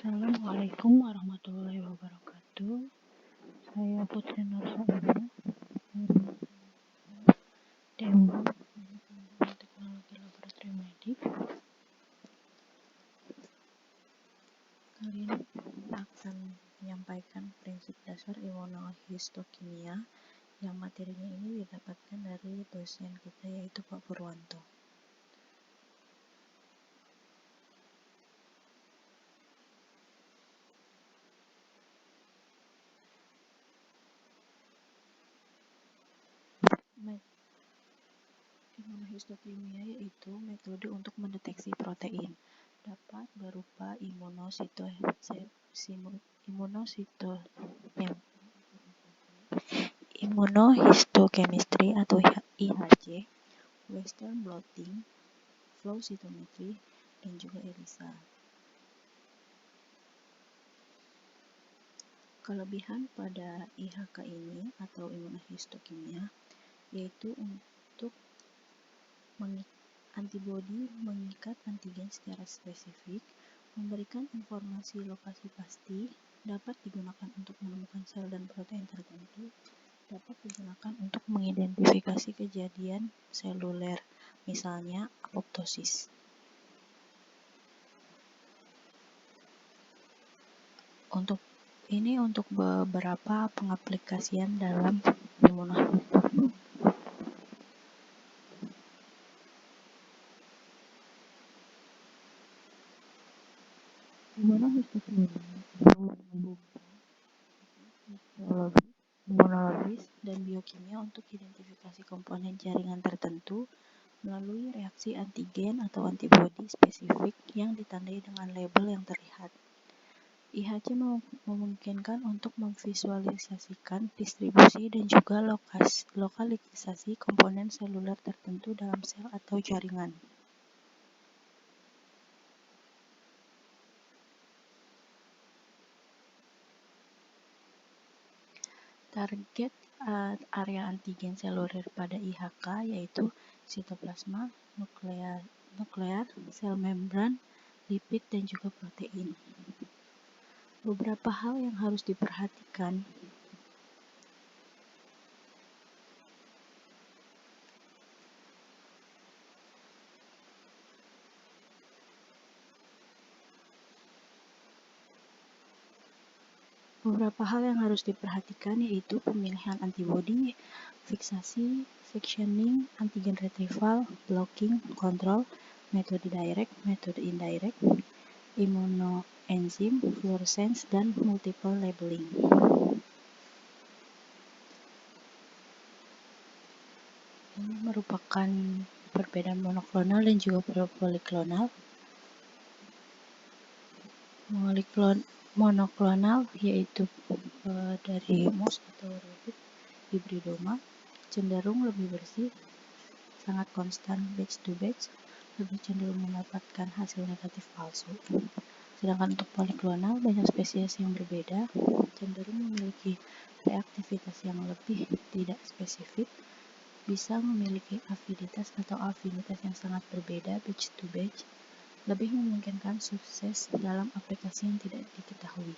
Assalamualaikum warahmatullahi wabarakatuh. Saya Putri Nursaina dari Teknik Teknologi Laboratorium Medik. Kali ini saya akan menyampaikan prinsip dasar imunohistokimia yang materinya ini didapatkan dari dosen kita yaitu Pak Purwanto. Imunohistokimia yaitu metode untuk mendeteksi protein, dapat berupa imunohistochemistry atau IHC, western blotting, flow cytometry, dan juga ELISA. Kelebihan pada IHK ini atau imunohistokimia yaitu untuk antibodi mengikat antigen secara spesifik, memberikan informasi lokasi pasti, dapat digunakan untuk menemukan sel dan protein tertentu, dapat digunakan untuk mengidentifikasi kejadian seluler, misalnya apoptosis. Untuk beberapa pengaplikasian dalam imunohistokimia. Imunohistokimia menghubungkan imunologis dan biokimia untuk identifikasi komponen jaringan tertentu melalui reaksi antigen atau antibodi spesifik yang ditandai dengan label yang terlihat. IHC memungkinkan untuk memvisualisasikan distribusi dan juga lokalisasi komponen seluler tertentu dalam sel atau jaringan. Target area antigen seluler pada IHK yaitu sitoplasma, nuklear, sel membran, lipid, dan juga protein. Beberapa hal yang harus diperhatikan. Yaitu pemilihan antibodi, fiksasi, sectioning, antigen retrieval, blocking, kontrol, metode direct, metode indirect, immunoenzim, fluorescence, dan multiple labeling. Ini merupakan perbedaan monoklonal dan juga poliklonal. Monoklonal yaitu dari mouse atau rabbit hybridoma, cenderung lebih bersih, sangat konstan batch to batch, lebih cenderung mendapatkan hasil negatif palsu. Sedangkan untuk poliklonal, banyak spesies yang berbeda, cenderung memiliki reaktivitas yang lebih tidak spesifik, bisa memiliki afiditas atau afinitas yang sangat berbeda batch to batch, lebih memungkinkan sukses dalam aplikasi yang tidak diketahui.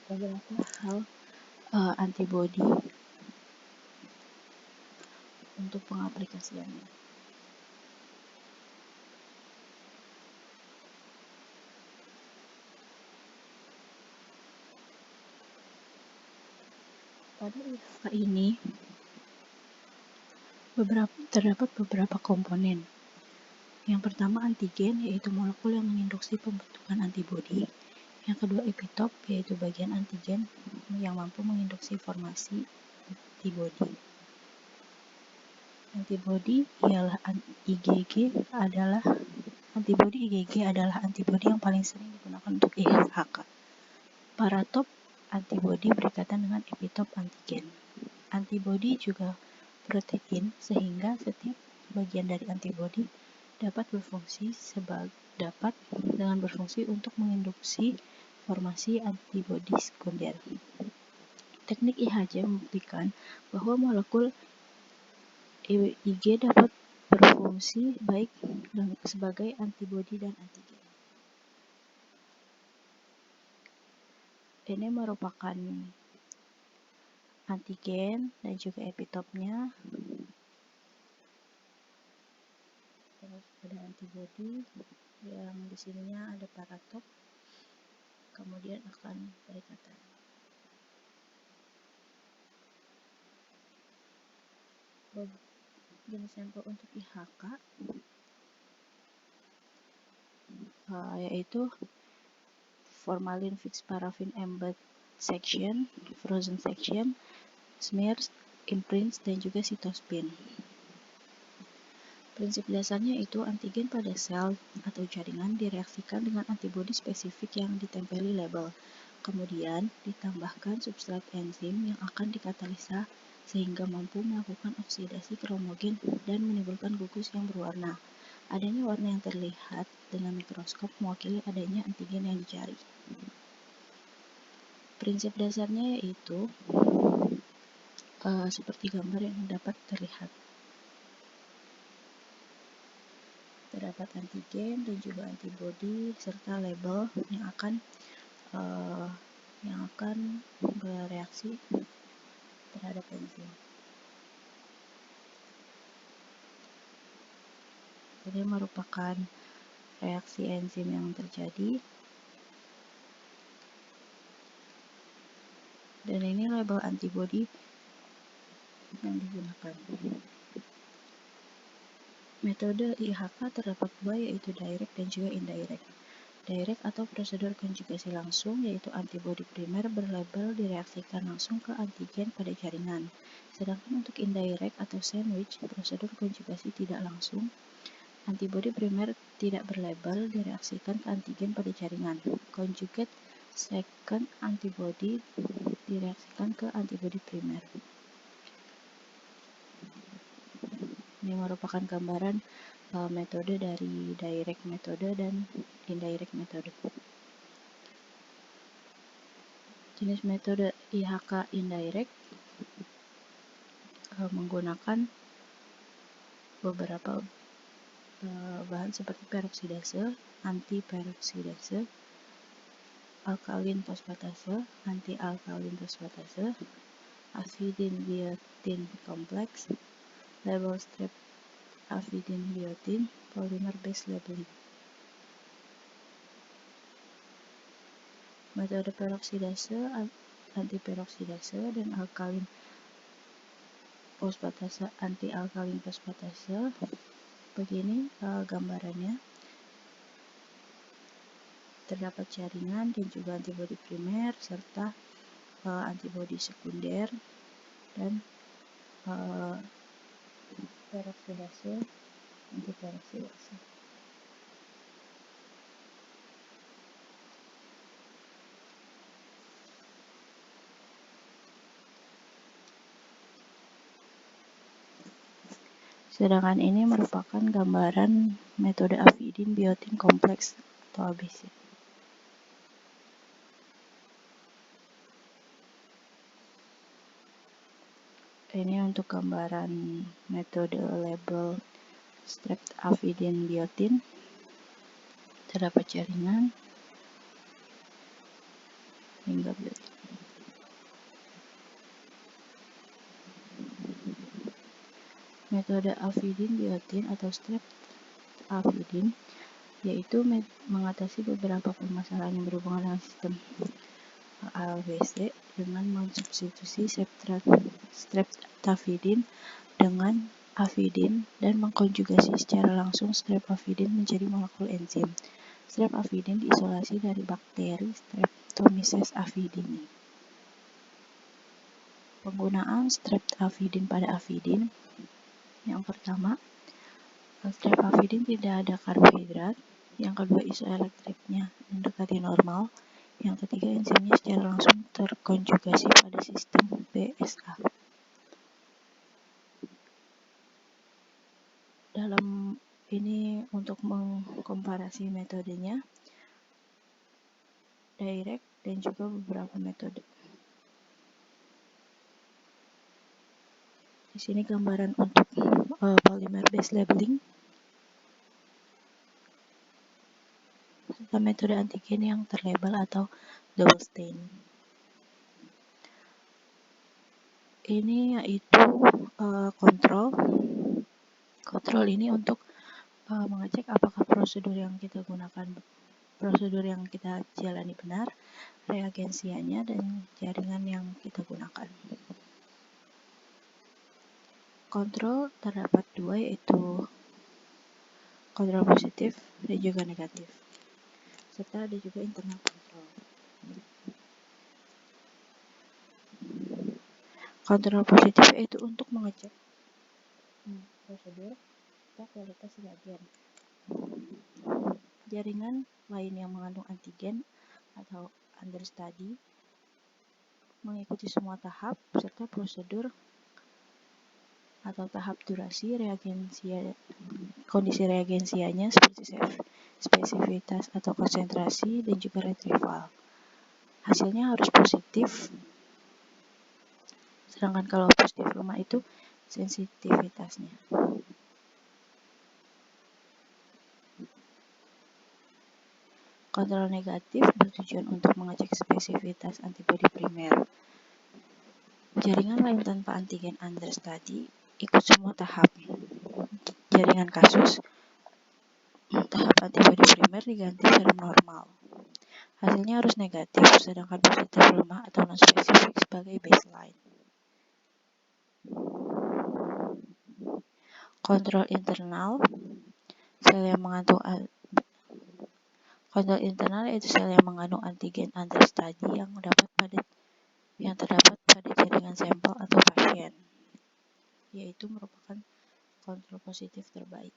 Beberapa hal antibodi untuk pengaplikasiannya. Pada IHK ini terdapat beberapa komponen. Yang pertama antigen, yaitu molekul yang menginstruksi pembentukan antibodi. Yang kedua epitop, yaitu bagian antigen yang mampu menginstruksi formasi antibodi. Antibodi IgG adalah antibodi yang paling sering digunakan untuk IHK. Paratop antibodi berkaitan dengan epitop antigen. Antibodi juga protein, sehingga setiap bagian dari antibodi dapat berfungsi untuk menginduksi formasi antibodi sekunder. Teknik IHC membuktikan bahwa molekul Ig dapat berfungsi berfungsi baik sebagai antibodi dan antigen. Ini merupakan antigen dan juga epitopnya. Terus ada antibodi yang di sininya ada paratop, kemudian akan perikatan. Jenis sampel untuk IHK yaitu formalin fixed paraffin embed section, frozen section, smears, imprints, dan juga cytospin. Prinsip dasarnya itu antigen pada sel atau jaringan direaksikan dengan antibodi spesifik yang ditempeli label. Kemudian ditambahkan substrat enzim yang akan dikatalisa sehingga mampu melakukan oksidasi kromogen dan menimbulkan gugus yang berwarna. Adanya warna yang terlihat dengan mikroskop mewakili adanya antigen yang dicari. Prinsip dasarnya yaitu seperti gambar yang dapat terlihat. Terdapat antigen dan juga antibodi serta label yang akan bereaksi terhadap enzim. Ini merupakan reaksi enzim yang terjadi. Dan ini label antibodi yang digunakan. Metode IHK terdapat dua, yaitu direct dan juga indirect. Direct atau prosedur konjugasi langsung, yaitu antibodi primer berlabel direaksikan langsung ke antigen pada jaringan. Sedangkan untuk indirect atau sandwich, prosedur konjugasi tidak langsung, antibodi primer tidak berlabel direaksikan ke antigen pada jaringan. Conjugate second antibody direaksikan ke antibodi primer. Ini merupakan gambaran metode dari direct metode dan indirect metode. Jenis metode IHK indirect menggunakan beberapa bahan seperti peroksidase, anti-peroksidase, alkalin fosfatase, anti-alkalin fosfatase, afidin biotin kompleks, label strep afidin biotin, polymer base labeling. Metode peroksidase, anti-peroksidase, dan alkalin fosfatase, anti-alkalin fosfatase. Begini gambarannya. Terdapat jaringan dan juga antibodi primer serta antibodi sekunder dan peroksidase, anti-peroksidase. Sedangkan ini merupakan gambaran metode afidin biotin kompleks atau ABC. Ini untuk gambaran metode label strep afidin biotin. Terdapat jaringan hingga biotin. Metode afidin biotin atau strep afidin yaitu mengatasi beberapa permasalahan yang berhubungan dengan sistem ABC dengan mensubstitusi streptafidin dengan afidin dan mengkonjugasi secara langsung strepafidin menjadi molekul enzim. Strepafidin diisolasi dari bakteri Streptomyces afidini. Penggunaan streptafidin pada afidin. Yang pertama, strepafidin tidak ada karbohidrat. Yang kedua, isoelektritnya mendekati normal. Yang ketiga, enzimnya secara langsung terkonjugasi pada sistem BSA. Dalam ini untuk mengkomparasi metodenya, direct dan juga beberapa metode. Di sini gambaran untuk polymer base labeling. serta metode antigen yang terlabel atau double stain. Ini yaitu kontrol. Kontrol ini untuk mengecek apakah prosedur yang kita jalani benar, reagensianya, dan jaringan yang kita gunakan. Kontrol terdapat dua, yaitu kontrol positif dan juga negatif, serta ada juga internal kontrol. Kontrol positif yaitu untuk mengecek prosedur atau kualitas reagen. Jaringan lain yang mengandung antigen atau understudy mengikuti semua tahap serta prosedur atau tahap durasi reagensia, kondisi reagensianya seperti spesifitas atau konsentrasi dan juga retrieval. Hasilnya harus positif, sedangkan kalau positif lemah itu sensitivitasnya. Kontrol negatif bertujuan untuk mengecek spesifitas antibodi primer. Jaringan lain tanpa antigen understudy ikut semua tahap. Jaringan kasus, tahap antibodi primer diganti serum normal. Hasilnya harus negatif, sedangkan positif lemah atau non-spesifik sebagai baseline. Kontrol internal, kontrol internal yaitu sel yang mengandung antigen understudy yang terdapat pada jaringan sampel atau pasien, yaitu merupakan kontrol positif terbaik.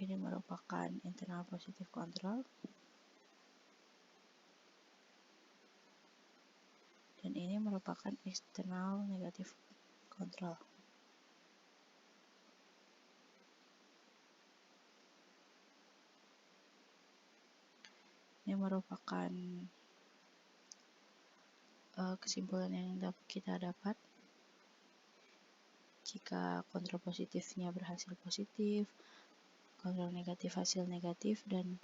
Ini merupakan internal positif kontrol, dan ini merupakan eksternal negatif kontrol. Ini merupakan kesimpulan yang kita dapat jika kontrol positifnya berhasil positif, kontrol negatif hasil negatif, dan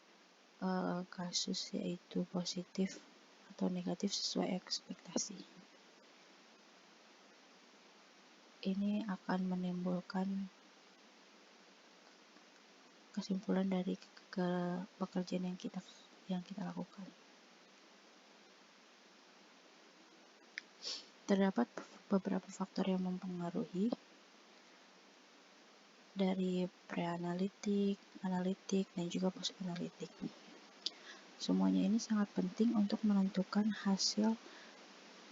kasus yaitu positif atau negatif sesuai ekspektasi. Ini akan menimbulkan kesimpulan dari pekerjaan yang kita lakukan. Terdapat beberapa faktor yang mempengaruhi, dari pre-analitik, analitik, dan juga post-analitik. Semuanya ini sangat penting untuk menentukan hasil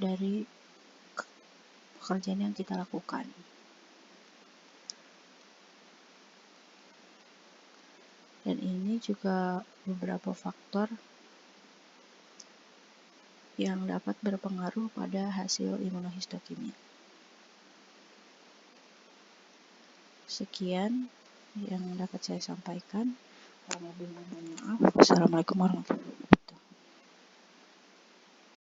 dari pekerjaan yang kita lakukan. Dan ini juga beberapa faktor yang dapat berpengaruh pada hasil imunohistokimia. Sekian yang dapat saya sampaikan. Kurang lebih mohon maaf. Wassalamualaikum warahmatullahi wabarakatuh.